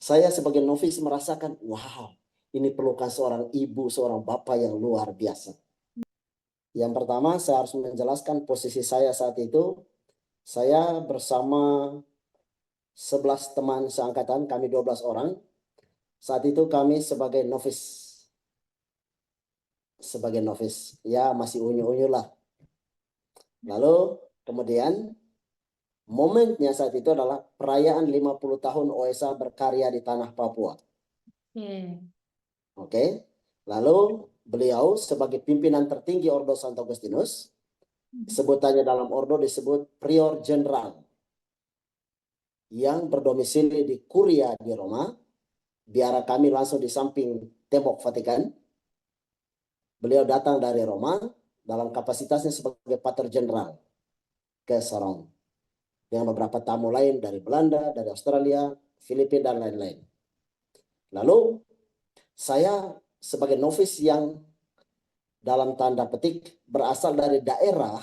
Saya sebagai novis merasakan, wow, ini perlukan seorang ibu, seorang bapak yang luar biasa. Yang pertama, saya harus menjelaskan posisi saya saat itu. Saya bersama 11 teman seangkatan, kami 12 orang. Saat itu kami sebagai novis. Ya masih unyu-unyu lah. Lalu kemudian momennya saat itu adalah perayaan 50 tahun OSA berkarya di tanah Papua. Oke. Lalu beliau sebagai pimpinan tertinggi Ordo Santo Agustinus, sebutannya dalam Ordo disebut Prior Jenderal, yang berdomisili di Kuria di Roma. Biara kami langsung di samping tembok Vatikan. Beliau datang dari Roma dalam kapasitasnya sebagai Pater Jenderal ke Sorong, dengan beberapa tamu lain dari Belanda, dari Australia, Filipina, dan lain-lain. Lalu saya sebagai novis yang dalam tanda petik berasal dari daerah,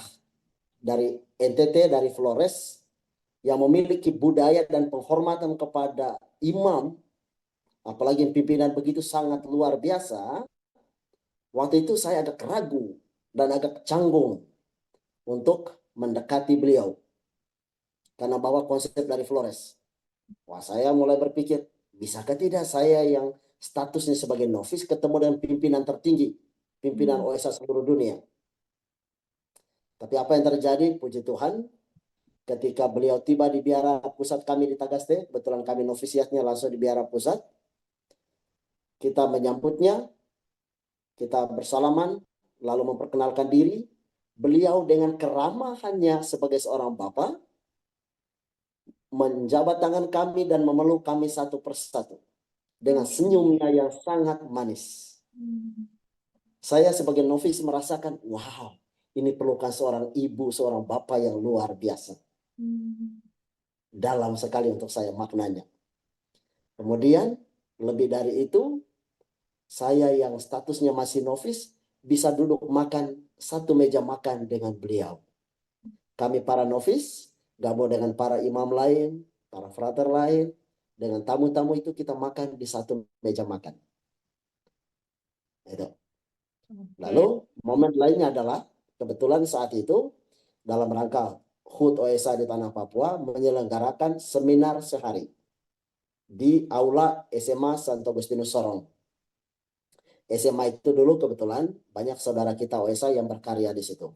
dari NTT, dari Flores, yang memiliki budaya dan penghormatan kepada imam, apalagi pimpinan begitu sangat luar biasa. Waktu itu saya agak ragu dan agak canggung untuk mendekati beliau karena bawa konsep dari Flores. Wah, saya mulai berpikir, bisakah tidak saya yang statusnya sebagai novis ketemu dengan pimpinan tertinggi, pimpinan OSA seluruh dunia. Tapi apa yang terjadi, puji Tuhan, ketika beliau tiba di biara pusat kami di Tagaste, kebetulan kami novisiatnya langsung di biara pusat, kita menyambutnya, kita bersalaman, lalu memperkenalkan diri. Beliau dengan keramahannya sebagai seorang bapak, menjabat tangan kami dan memeluk kami satu persatu dengan senyumnya yang sangat manis. Saya sebagai novis merasakan, wow, ini perlukan seorang ibu, seorang bapak yang luar biasa. Dalam sekali untuk saya maknanya. Kemudian lebih dari itu, saya yang statusnya masih novis bisa duduk makan satu meja makan dengan beliau. Kami para novis gabung dengan para imam lain, para frater lain, dengan tamu-tamu itu kita makan di satu meja makan. Itu. Lalu momen lainnya adalah kebetulan saat itu dalam rangka HUT OSA di Tanah Papua menyelenggarakan seminar sehari di Aula SMA Santo Agustinus Sorong. SMA itu dulu kebetulan banyak saudara kita OSA yang berkarya di situ.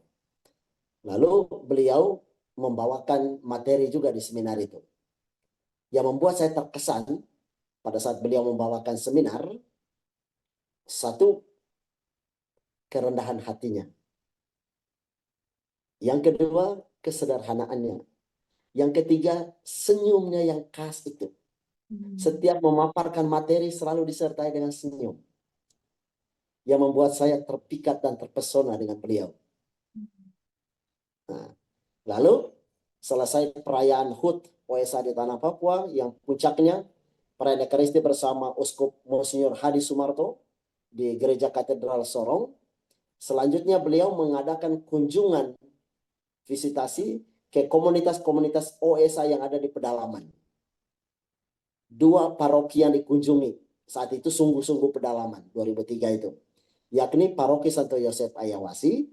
Lalu beliau membawakan materi juga di seminar itu. Yang membuat saya terkesan pada saat beliau membawakan seminar, satu, kerendahan hatinya. Yang kedua, kesederhanaannya. Yang ketiga, senyumnya yang khas itu. Setiap memaparkan materi selalu disertai dengan senyum. Yang membuat saya terpikat dan terpesona dengan beliau. Nah, lalu selesai perayaan HUT OSA di Tanah Papua yang puncaknya perayaan Ekaristi bersama Uskup Monsinyur Hadi Sumarto di Gereja Katedral Sorong. Selanjutnya beliau mengadakan kunjungan visitasi ke komunitas-komunitas OSA yang ada di pedalaman. 2 paroki yang dikunjungi saat itu sungguh-sungguh pedalaman 2003 itu, yakni Paroki Santo Yosef Ayawasi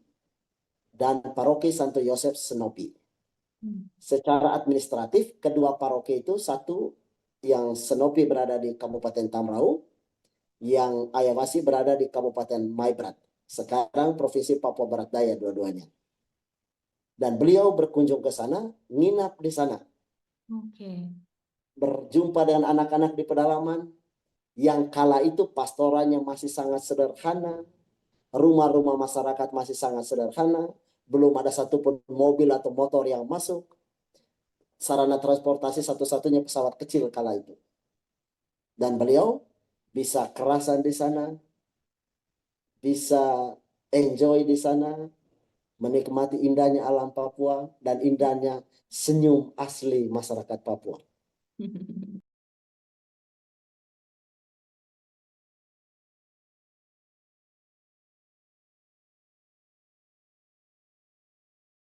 dan Paroki Santo Yosef Senopi. Secara administratif kedua paroki itu, satu yang Senopi berada di Kabupaten Tamrau, yang Ayawasi berada di Kabupaten Maibrat, sekarang Provinsi Papua Barat Daya dua-duanya. Dan beliau berkunjung ke sana, nginap di sana. Berjumpa dengan anak-anak di pedalaman, yang kala itu pastorannya masih sangat sederhana, rumah-rumah masyarakat masih sangat sederhana, belum ada satupun mobil atau motor yang masuk. Sarana transportasi satu-satunya pesawat kecil kala itu. Dan beliau bisa kerasan di sana, bisa enjoy di sana, menikmati indahnya alam Papua dan indahnya senyum asli masyarakat Papua.